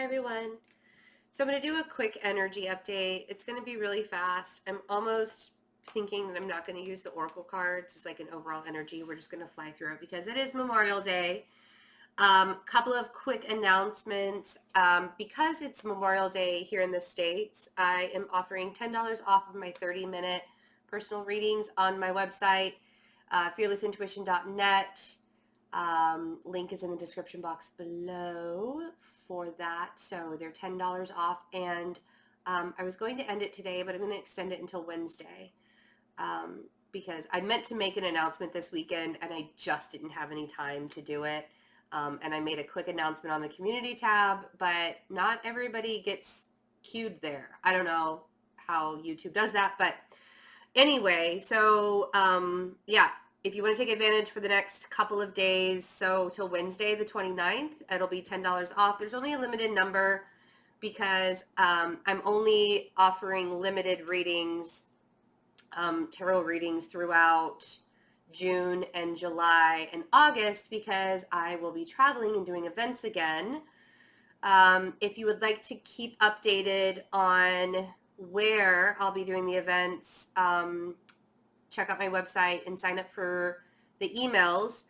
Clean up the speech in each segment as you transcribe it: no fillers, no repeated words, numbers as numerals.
Hi everyone. So I'm going to do a quick energy update. It's going to be really fast. I'm almost thinking that I'm not going to use the oracle cards. It's like an overall energy. We're just going to fly through it because it is Memorial Day. Couple of quick announcements. Because it's Memorial Day here in the States, I am offering $10 off of my 30-minute personal readings on my website, fearlessintuition.net. Link is in the description box below for that. So they're $10 off, and I was going to end it today, but I'm going to extend it until Wednesday because I meant to make an announcement this weekend and I just didn't have any time to do it. And I made a quick announcement on the community tab, but not everybody gets queued there. I don't know how YouTube does that, but anyway, so yeah, if you want to take advantage for the next couple of days, so till Wednesday the 29th, it'll be $10 off. There's only a limited number because I'm only offering limited readings, tarot readings throughout June and July and August because I will be traveling and doing events again. If you would like to keep updated on where I'll be doing the events, check out my website and sign up for the emails.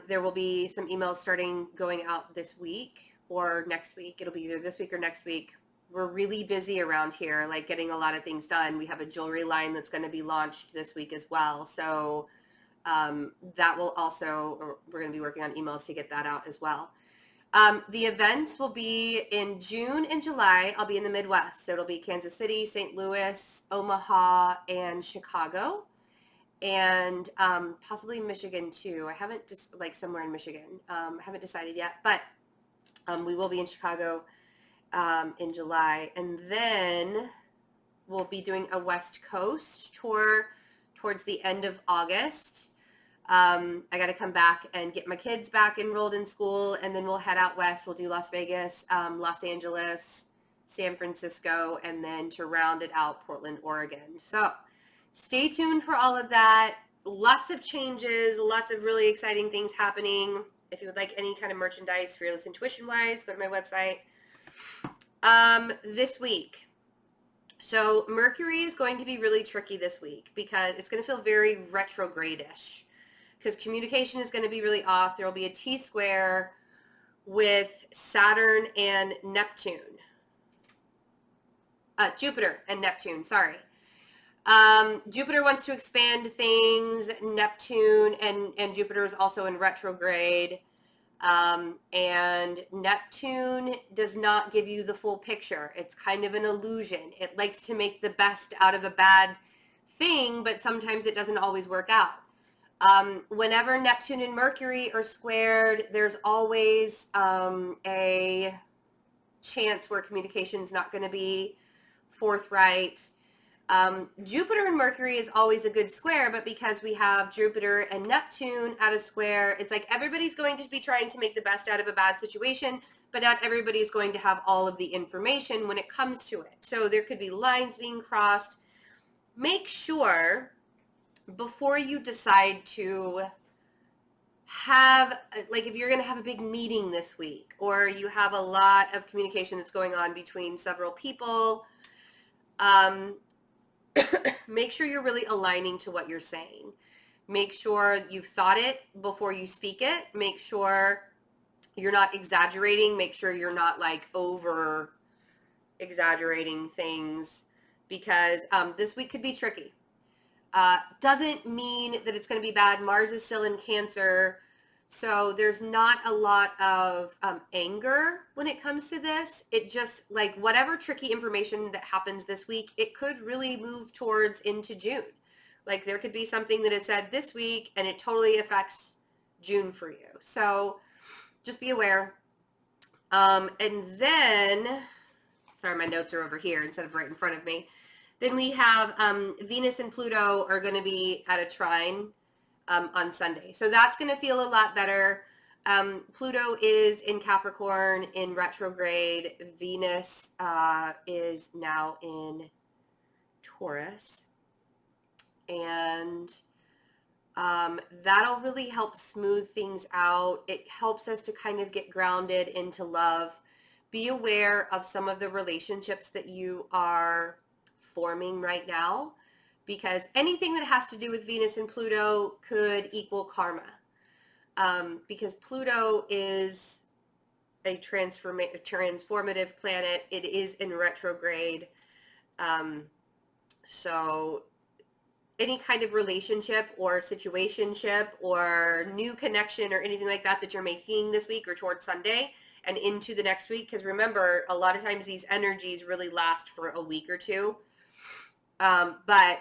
There will be some emails starting going out this week or next week. It'll be either this week or next week. We're really busy around here, like getting a lot of things done. We have a jewelry line that's going to be launched this week as well. So that will also, we're going to be working on emails to get that out as well. The events will be in June and July. I'll be in the Midwest. So it'll be Kansas City, St. Louis, Omaha, and Chicago, and possibly Michigan too. I haven't just like somewhere in Michigan. I haven't decided yet, but we will be in Chicago in July, and then we'll be doing a West Coast tour towards the end of August. I got to come back and get my kids back enrolled in school, and then we'll head out west. We'll do Las Vegas, Los Angeles, San Francisco, and then to round it out, Portland, Oregon. So stay tuned for all of that. Lots of changes, lots of really exciting things happening. If you would like any kind of merchandise, Fearless Intuition wise, go to my website. This week. So Mercury is going to be really tricky this week because it's going to feel very retrograde-ish, because communication is going to be really off. There will be a T-square with Saturn and Neptune. Jupiter and Neptune, sorry. Jupiter wants to expand things. Neptune and Jupiter is also in retrograde. And Neptune does not give you the full picture. It's kind of an illusion. It likes to make the best out of a bad thing, but sometimes it doesn't always work out. Whenever Neptune and Mercury are squared, there's always a chance where communication is not going to be forthright. Jupiter and Mercury is always a good square, but because we have Jupiter and Neptune at a square, it's like everybody's going to be trying to make the best out of a bad situation, but not everybody's going to have all of the information when it comes to it. So there could be lines being crossed. Make sure before you decide to have, like if you're going to have a big meeting this week, or you have a lot of communication that's going on between several people, make sure you're really aligning to what you're saying. Make sure you've thought it before you speak it. Make sure you're not exaggerating. Make sure you're not like over exaggerating things, because this week could be tricky. Doesn't mean that it's going to be bad. Mars is still in Cancer, so there's not a lot of anger when it comes to this. It just, like, whatever tricky information that happens this week, it could really move towards into June. Like, there could be something that is said this week and it totally affects June for you. So just be aware. And then, sorry, my notes are over here instead of right in front of me. Then we have Venus and Pluto are going to be at a trine on Sunday. So that's going to feel a lot better. Pluto is in Capricorn in retrograde. Venus is now in Taurus. And that'll really help smooth things out. It helps us to kind of get grounded into love, Be aware of some of the relationships that you are forming right now, because anything that has to do with Venus and Pluto could equal karma. Because Pluto is a transformative planet. It is in retrograde. So any kind of relationship or situationship or new connection or anything like that that you're making this week or towards Sunday and into the next week, because remember, a lot of times these energies really last for a week or two. But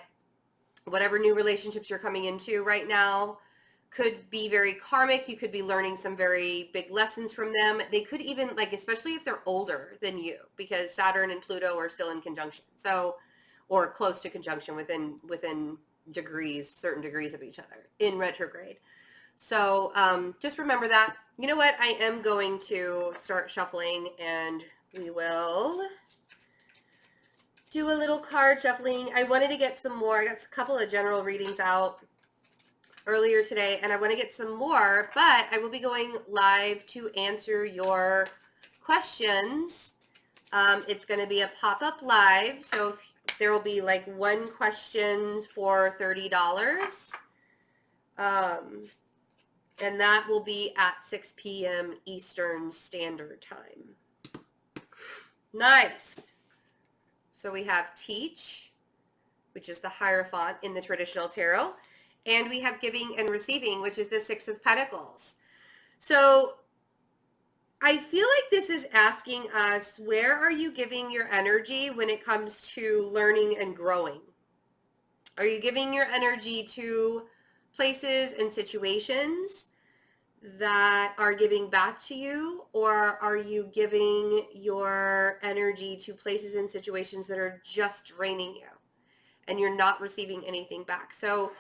whatever new relationships you're coming into right now could be very karmic. You could be learning some very big lessons from them. They could even, like, especially if they're older than you, because Saturn and Pluto are still in conjunction. So, or close to conjunction within degrees, certain degrees of each other in retrograde. So just remember that. You know what? I am going to start shuffling, and we will do a little card shuffling. I wanted to get some more. I got a couple of general readings out earlier today, and I want to get some more, but I will be going live to answer your questions. It's going to be a pop-up live, so there will be like one question for $30. And that will be at 6 p.m. Eastern Standard Time. Nice. So we have Teach, which is the Hierophant in the traditional tarot. And we have Giving and Receiving, which is the Six of Pentacles. So I feel like this is asking us, where are you giving your energy when it comes to learning and growing? Are you giving your energy to places and situations that are giving back to you, or are you giving your energy to places and situations that are just draining you and you're not receiving anything back? So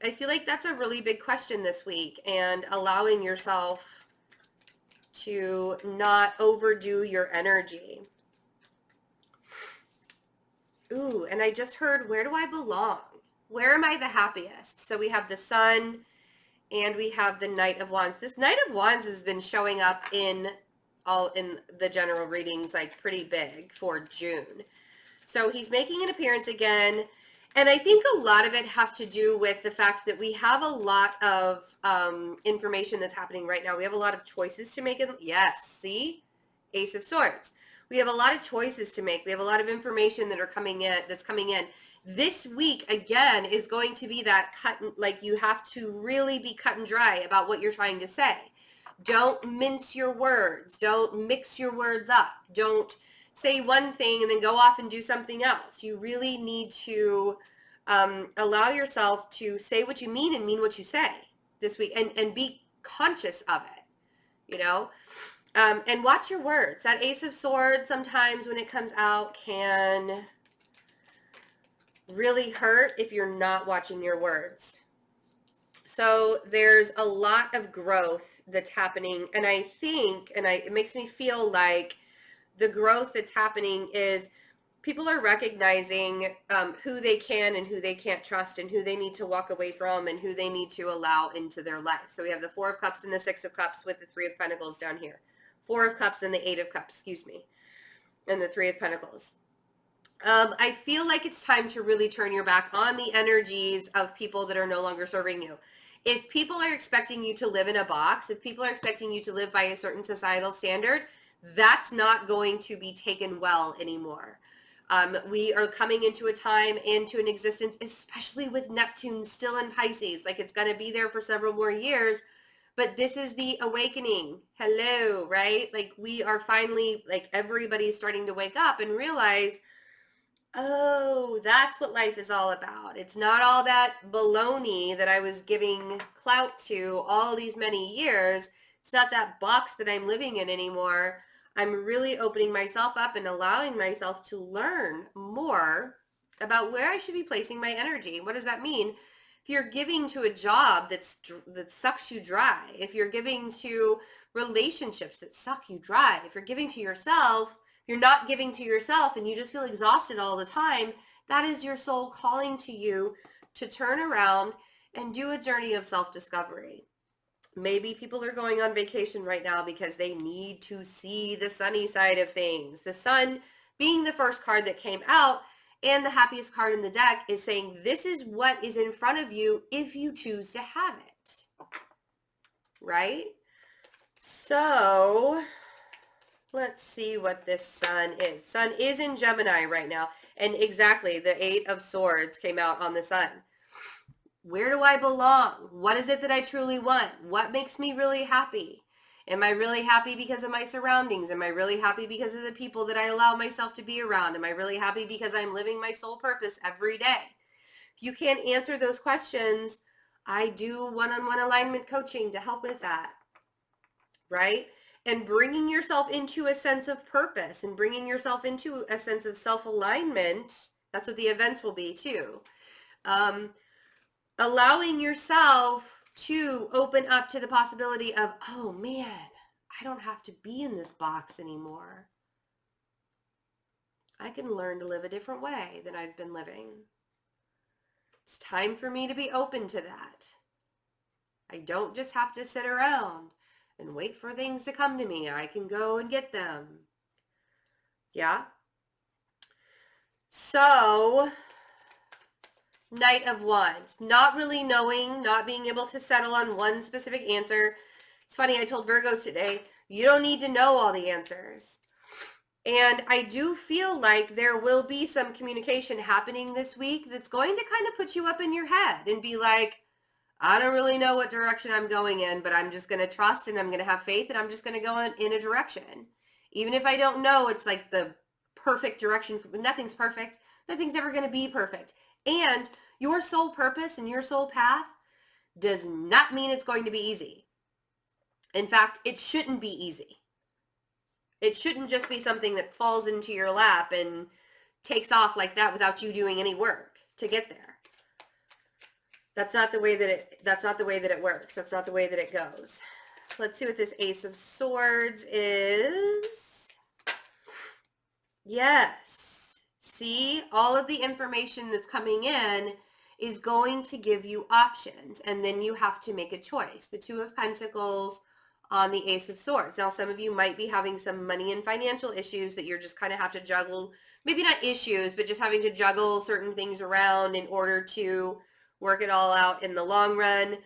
I feel like that's a really big question this week, and allowing yourself to not overdo your energy. Ooh, and I just heard, where do I belong? Where am I the happiest? So we have the Sun and we have the Knight of Wands. This Knight of Wands has been showing up in the general readings like pretty big for June. So he's making an appearance again. And I think a lot of it has to do with the fact that we have a lot of information that's happening right now. We have a lot of choices to make. Yes, see? Ace of Swords. We have a lot of choices to make. We have a lot of information that's coming in. This week, again, is going to be that like you have to really be cut and dry about what you're trying to say. Don't mince your words. Don't mix your words up. Don't say one thing and then go off and do something else. You really need to allow yourself to say what you mean and mean what you say this week, and be conscious of it, you know? And watch your words. That Ace of Swords sometimes when it comes out can really hurt if you're not watching your words. So there's a lot of growth that's happening, and I think, it makes me feel like the growth that's happening is people are recognizing who they can and who they can't trust, and who they need to walk away from, and who they need to allow into their life. So we have the Four of Cups and the Six of Cups with the Three of Pentacles down here. Four of Cups and the Eight of Cups, and the Three of Pentacles. I feel like it's time to really turn your back on the energies of people that are no longer serving you. If people are expecting you to live in a box, if people are expecting you to live by a certain societal standard, that's not going to be taken well anymore. We are coming into a time, into an existence, especially with Neptune still in Pisces, like it's going to be there for several more years. But this is the awakening. Hello, right? Like we are finally, like everybody's starting to wake up and realize, oh, that's what life is all about. It's not all that baloney that I was giving clout to all these many years. It's not that box that I'm living in anymore. I'm really opening myself up and allowing myself to learn more about where I should be placing my energy. What does that mean? If you're giving to a job that sucks you dry, if you're giving to relationships that suck you dry, if you're giving to yourself, you're not giving to yourself and you just feel exhausted all the time, that is your soul calling to you to turn around and do a journey of self-discovery. Maybe people are going on vacation right now because they need to see the sunny side of things. The sun being the first card that came out and the happiest card in the deck is saying this is what is in front of you if you choose to have it. Right? So let's see what this sun is. Sun is in Gemini right now. And exactly, the 8 of Swords came out on the sun. Where do I belong? What is it that I truly want? What makes me really happy? Am I really happy because of my surroundings? Am I really happy because of the people that I allow myself to be around? Am I really happy because I'm living my soul purpose every day? If you can't answer those questions, I do one-on-one alignment coaching to help with that, right? And bringing yourself into a sense of purpose and bringing yourself into a sense of self-alignment, that's what the events will be too. Allowing yourself to open up to the possibility of, oh man, I don't have to be in this box anymore. I can learn to live a different way than I've been living. It's time for me to be open to that. I don't just have to sit around and wait for things to come to me. I can go and get them. Yeah? So, Knight of Wands, not really knowing, not being able to settle on one specific answer. It's funny, I told Virgos today, you don't need to know all the answers. And I do feel like there will be some communication happening this week that's going to kind of put you up in your head and be like, I don't really know what direction I'm going in, but I'm just going to trust and I'm going to have faith and I'm just going to go in a direction. Even if I don't know, it's like the perfect direction. Nothing's perfect. Nothing's ever going to be perfect. And your soul purpose and your soul path does not mean it's going to be easy. In fact, it shouldn't be easy. It shouldn't just be something that falls into your lap and takes off like that without you doing any work to get there. That's not the way that it works. That's not the way that it goes. Let's see what this Ace of Swords is. Yes. See, all of the information that's coming in is going to give you options, and then you have to make a choice. The Two of Pentacles on the Ace of Swords. Now, some of you might be having some money and financial issues that you're just kind of have to juggle. Maybe not issues, but just having to juggle certain things around in order to work it all out in the long run.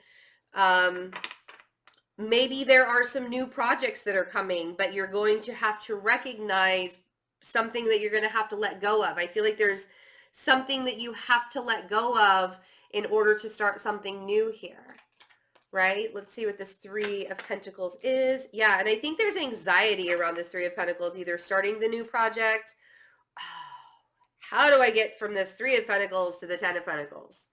Maybe there are some new projects that are coming, but you're going to have to recognize something that you're going to have to let go of. I feel like there's something that you have to let go of in order to start something new here, right? Let's see what this Three of Pentacles is. Yeah, and I think there's anxiety around this Three of Pentacles, either starting the new project. How do I get from this Three of Pentacles to the Ten of Pentacles?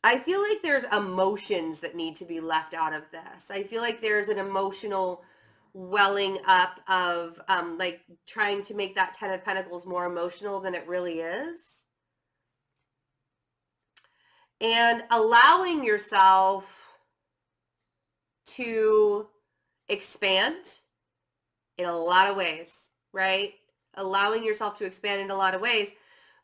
I feel like there's emotions that need to be left out of this. I feel like there's an emotional welling up of like trying to make that Ten of Pentacles more emotional than it really is. And allowing yourself to expand in a lot of ways, right? Allowing yourself to expand in a lot of ways.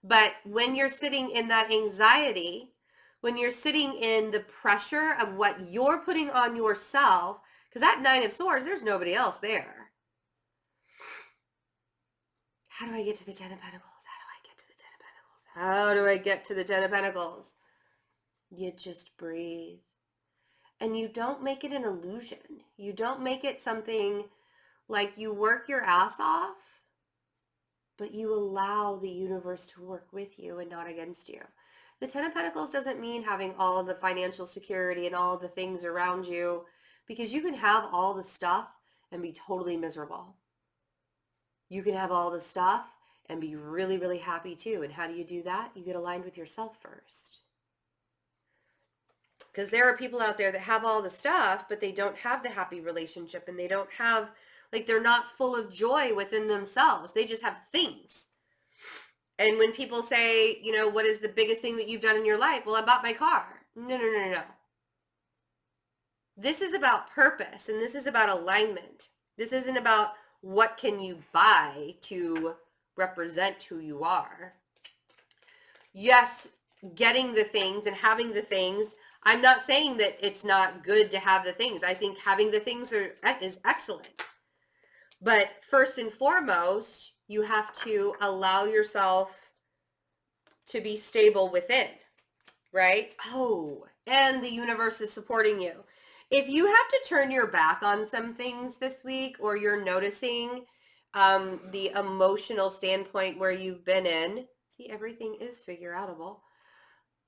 But when you're sitting in that anxiety, when you're sitting in the pressure of what you're putting on yourself, because that Nine of Swords, there's nobody else there. How do I get to the Ten of Pentacles? How do I get to the Ten of Pentacles? You just breathe. And you don't make it an illusion. You don't make it something like you work your ass off, but you allow the universe to work with you and not against you. The Ten of Pentacles doesn't mean having all the financial security and all the things around you, because you can have all the stuff and be totally miserable. You can have all the stuff and be really, really happy too. And how do you do that? You get aligned with yourself first. Because there are people out there that have all the stuff, but they don't have the happy relationship, and they don't have, like, they're not full of joy within themselves. They just have things. And when people say, you know, what is the biggest thing that you've done in your life? Well, I bought my car. No. This is about purpose, and this is about alignment. This isn't about what can you buy to represent who you are. Yes, getting the things and having the things, I'm not saying that it's not good to have the things. I think having the things is excellent. But first and foremost, you have to allow yourself to be stable within, right? Oh, and the universe is supporting you. If you have to turn your back on some things this week, or you're noticing the emotional standpoint where you've been in, see, everything is figure outable.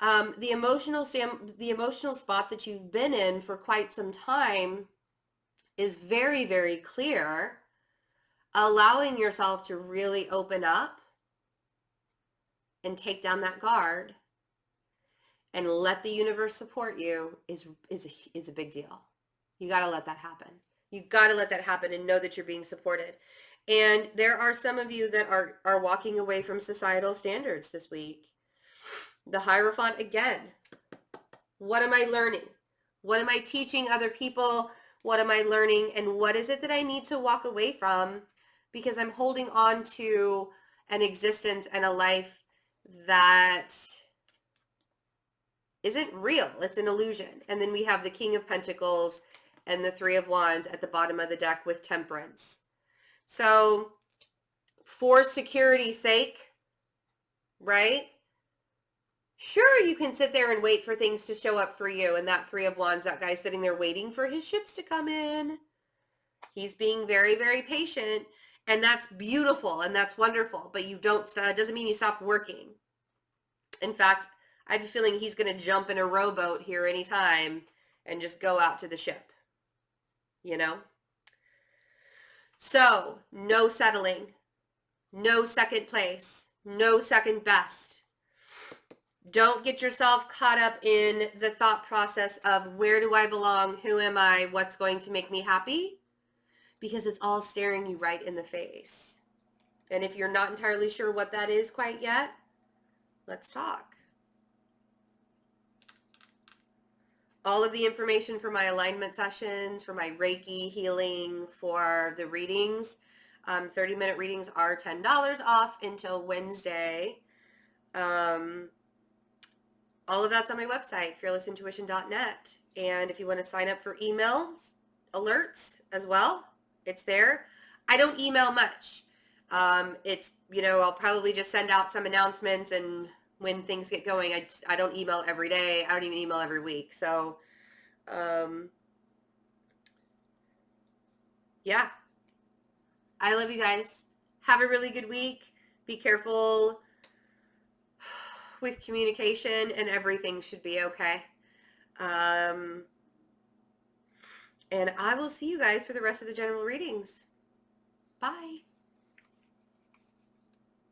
The emotional spot that you've been in for quite some time is very, very clear. Allowing yourself to really open up and take down that guard and let the universe support you is a big deal. You got to let that happen. You got to let that happen and know that you're being supported. And there are some of you that are walking away from societal standards this week. The Hierophant again. What am I learning? What am I teaching other people? What am I learning? And what is it that I need to walk away from? Because I'm holding on to an existence and a life that isn't real. It's an illusion. And then we have the King of Pentacles and the Three of Wands at the bottom of the deck with Temperance. So for security's sake, right? Sure, you can sit there and wait for things to show up for you. And that Three of Wands, that guy's sitting there waiting for his ships to come in. He's being very, very patient. And that's beautiful and that's wonderful. But you don't, doesn't mean you stop working. In fact, I have a feeling he's going to jump in a rowboat here anytime and just go out to the ship. You know? So, no settling. No second place. No second best. Don't get yourself caught up in the thought process of where do I belong, who am I, what's going to make me happy, because it's all staring you right in the face. And if you're not entirely sure what that is quite yet, let's talk. All of the information for my alignment sessions, for my Reiki healing, for the readings, 30-minute readings are $10 off until Wednesday. All of that's on my website, fearlessintuition.net. And if you want to sign up for email alerts as well, it's there. I don't email much. It's, I'll probably just send out some announcements and when things get going. I don't email every day. I don't even email every week. So, yeah. I love you guys. Have a really good week. Be careful with communication and everything should be okay. And I will see you guys for the rest of the general readings. Bye.